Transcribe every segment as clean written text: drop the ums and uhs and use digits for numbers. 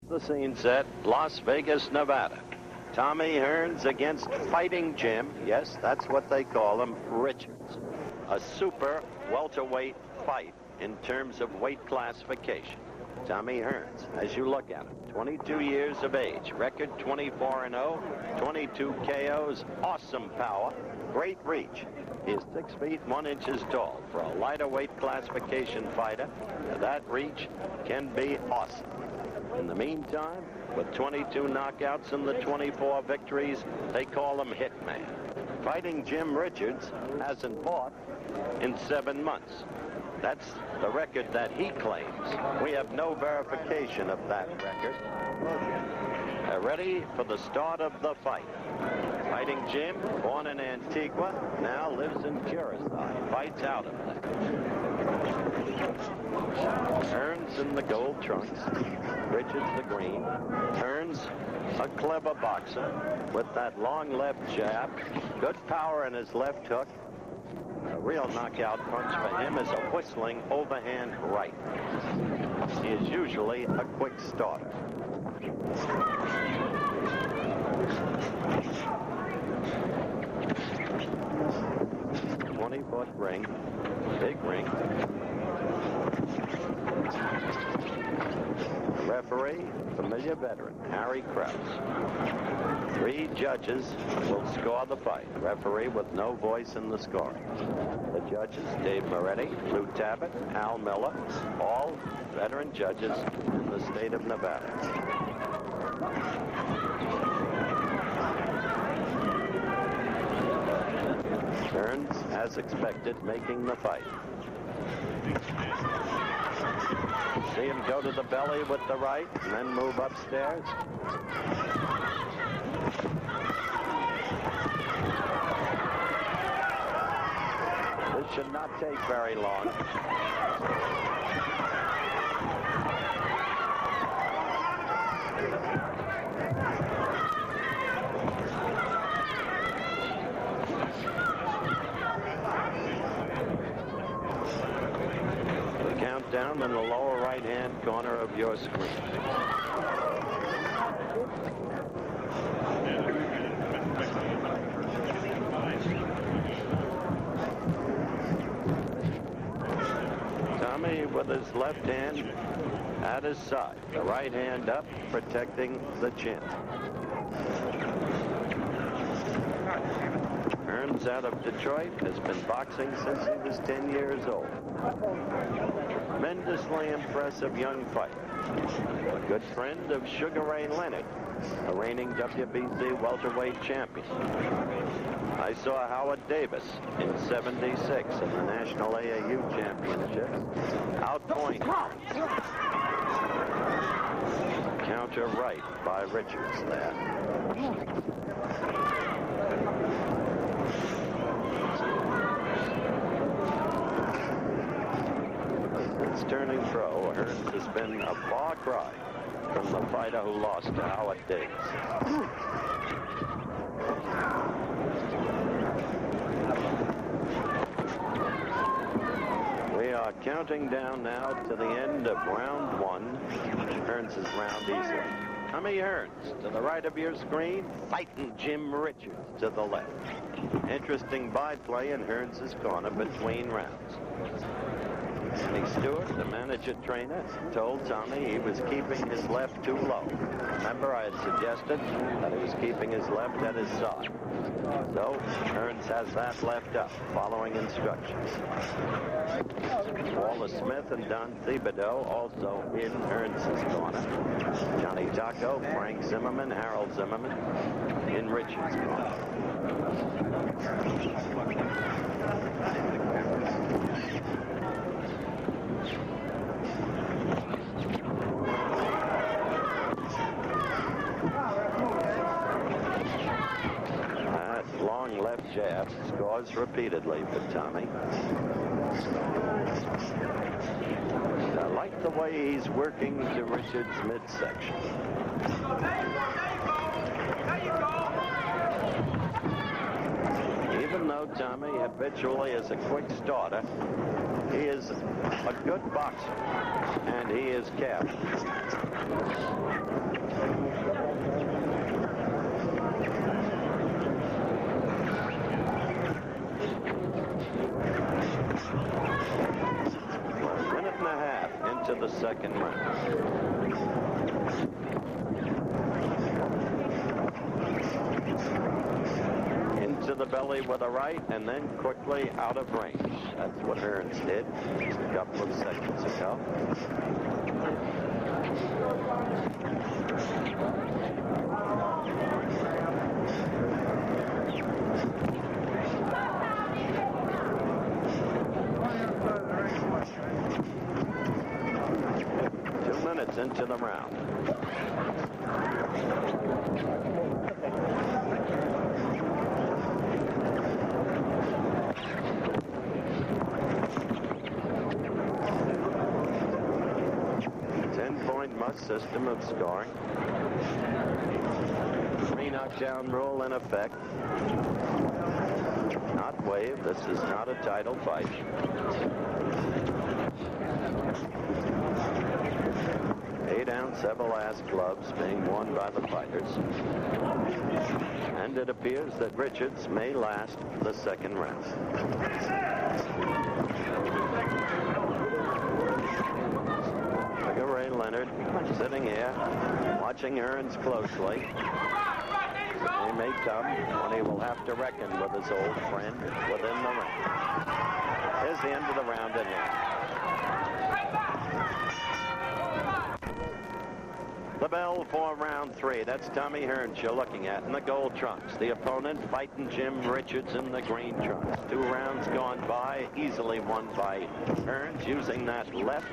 The scene set, Las Vegas, Nevada. Tommy Hearns against Fighting Jim. Yes, that's what they call him, Richards. A super welterweight fight in terms of weight classification. Tommy Hearns, as you look at him, 22 years of age, record 24-0, 22 KOs, awesome power, great reach. He is 6 feet 1 inches tall. For a lighter weight classification fighter, that reach can be awesome. In the meantime, with 22 knockouts and the 24 victories, they call him Hitman. Fighting Jim Richards hasn't fought in 7 months. That's the record that he claims. We have no verification of that record. They're ready for the start of the fight. Fighting Jim, born in Antigua, now lives in Curacao. Fights out of there. Hearns in the gold trunks, Richards the green. Hearns, a clever boxer with that long left jab, good power in his left hook. A real knockout punch for him is a whistling overhand right. He is usually a quick starter. 20-foot ring, big ring. Referee, familiar veteran, Harry Krause. 3 judges will score the fight. Referee with no voice in the scoring. The judges, Dave Moretti, Lou Tabbitt, Al Miller, all veteran judges in the state of Nevada. Hearns, as expected, making the fight. See him go to the belly with the right and then move upstairs. This should not take very long. Down in the lower right-hand corner of your screen. Tommy with his left hand at his side, the right hand up, protecting the chin. Hearns out of Detroit has been boxing since he was 10 years old. Tremendously impressive young fighter. A good friend of Sugar Ray Leonard, a reigning WBC welterweight champion. I saw Howard Davis in '76 in the National AAU Championships. Outpoint Hearns. Counter right by Richards there. Turning pro, Hearns has been a far cry from the fighter who lost to Howard Davis. We are counting down now to the end of round 1. Hearns' round easily. Tommy Hearns to the right of your screen, Fighting Jim Richards to the left. Interesting byplay in Hearns' corner between rounds. Andy Stewart, the manager trainer, told Tommy he was keeping his left too low. Remember, I had suggested that he was keeping his left at his side. So, Hearns has that left up, following instructions. Wallace Smith and Don Thibodeau also in Hearns' corner. Johnny Taco, Frank Zimmerman, Harold Zimmerman in Richards' corner. Long left jab scores repeatedly for Tommy. I like the way he's working to Richards' midsection. Even though Tommy habitually is a quick starter, he is a good boxer, and he is careful. second round. Into the belly with a right, and then quickly out of range. That's what Hearns did just a couple of seconds ago. Into the round. Ten-point system of scoring. 3 knockdown rule in effect. Not waived. This is not a title fight. 8-ounce Everlast gloves being worn by the fighters. And it appears that Richards may last the second round. Sugar Ray Leonard sitting here, watching Hearns closely. He may come when he will have to reckon with his old friend within the ring. Here's the end of the round in here. The bell for round 3. That's Tommy Hearns you're looking at in the gold trunks. The opponent fighting Jim Richards in the green trunks. 2 rounds gone by, easily won by Hearns, using that left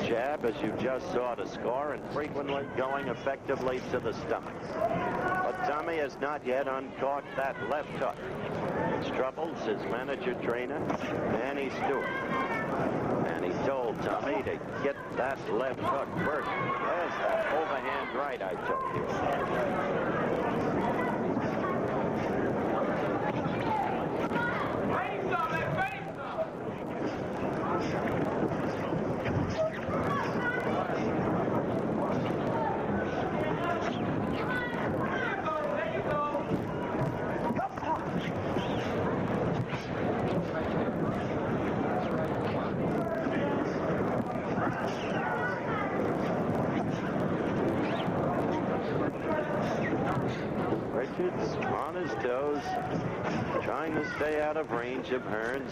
jab, as you just saw, to score, and frequently going effectively to the stomach. But Tommy has not yet uncorked that left hook. His troubles, his manager trainer, Manny Stewart. And he told Tommy to get that left hook first. There's that overhand right I told you. Richards on his toes, trying to stay out of range of Hearns,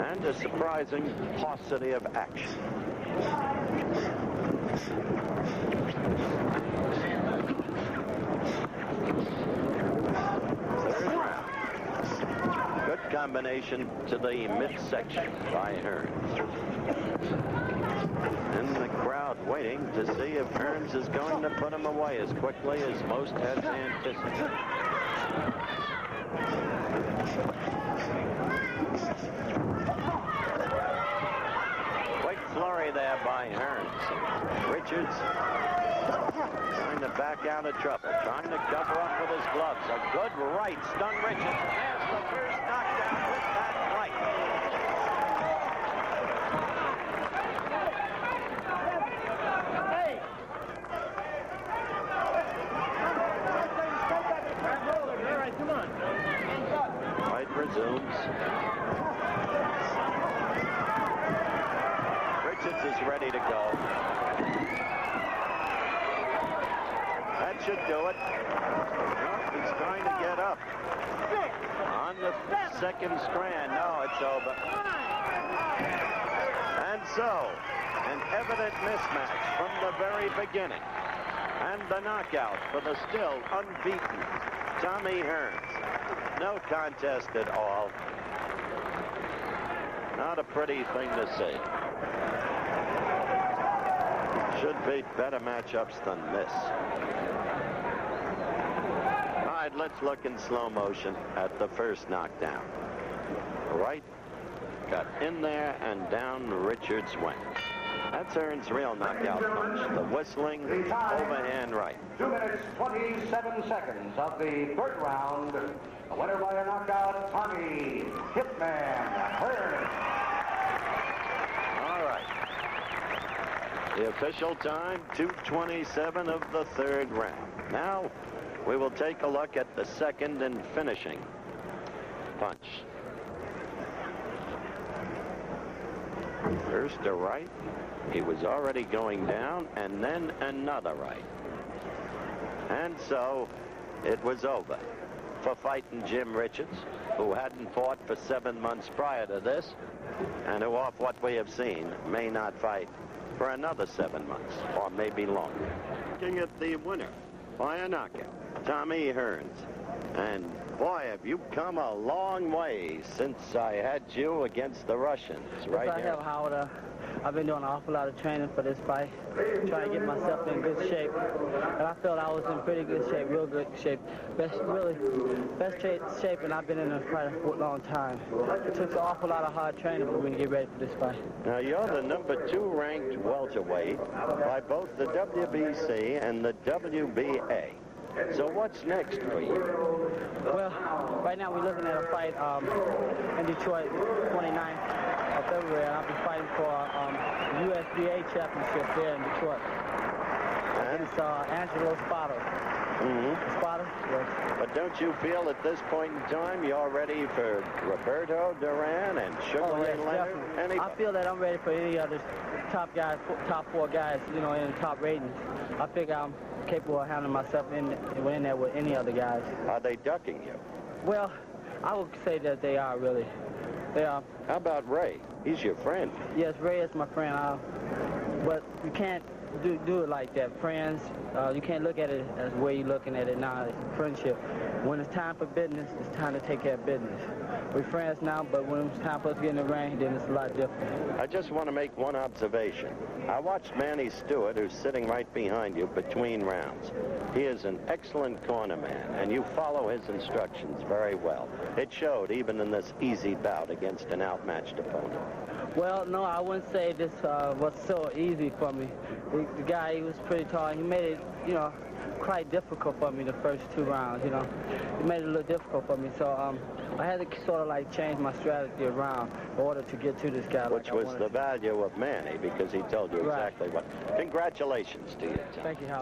and a surprising paucity of action. Third round. Good combination to the midsection by Hearns. And the crowd waiting to see if Hearns is going to put him away as quickly as most has anticipated. Quick flurry there by Hearns. Richards trying to back out of trouble, trying to cover up with his gloves. A good right stung Richards. There's the first knockdown with that right. Resumes. Richards is ready to go. That should do it. Well, he's trying to get up. On the second strand. No, it's over. And so, an evident mismatch from the very beginning. And the knockout for the still unbeaten Tommy Hearns. No contest at all. Not a pretty thing to see. Should be better matchups than this. All right, let's look in slow motion at the first knockdown. Right got in there and down Richards went. That's Hearns' real knockout punch. The whistling overhand right. 2 minutes, 27 seconds of the third round. The winner by a knockout, Tommy Hitman Hearns. All right. The official time, 2:27 of the third round. Now, we will take a look at the second and finishing punch. First a right. He was already going down, and then another right. And so it was over for fighting Jim Richards, who hadn't fought for 7 months prior to this, and who, off what we have seen, may not fight for another 7 months, or maybe longer. Looking at the winner by a knockout, Tommy Hearns. And boy, have you come a long way since I had you against the Russians, right? Yes, I have, Howard. I've been doing an awful lot of training for this fight, trying to get myself in good shape. And I felt I was in pretty good shape, real good shape. Best shape, and I've been in this fight for a long time. It took an awful lot of hard training for me to get ready for this fight. Now, you're the #2 ranked welterweight by both the WBC and the WBA. So what's next for you? Well, right now we're looking at a fight in Detroit, 29th of February, and I'll be fighting for USBA championship there in Detroit. Against Angelo Spada. Spada? Yes. But don't you feel at this point in time you're ready for Roberto Duran and Sugar Ray Leonard? I feel that I'm ready for any other top four guys, you know, in the top ratings. I figure I'm capable of handling myself in there with any other guys. Are they ducking you? Well, I would say that they are, really. They are. How about Ray? He's your friend. Yes, Ray is my friend. But you can't do it like that. Friends, you can't look at it as the way you're looking at it now. It's friendship. When it's time for business, it's time to take care of business. We're friends now, but when it's time for us to get in the ring, then it's a lot different. I just want to make one observation. I watched Manny Stewart, who's sitting right behind you, between rounds. He is an excellent corner man, and you follow his instructions very well. It showed even in this easy bout against an outmatched opponent. Well, no, I wouldn't say this was so easy for me. The guy, he was pretty tall. He made it, you know, quite difficult for me the first 2 rounds, you know. He made it a little difficult for me, so I had to sort of like change my strategy around in order to get to this guy. Which was the value of Manny, because he told you exactly what. Congratulations to you, Tom. Thank you, Howard.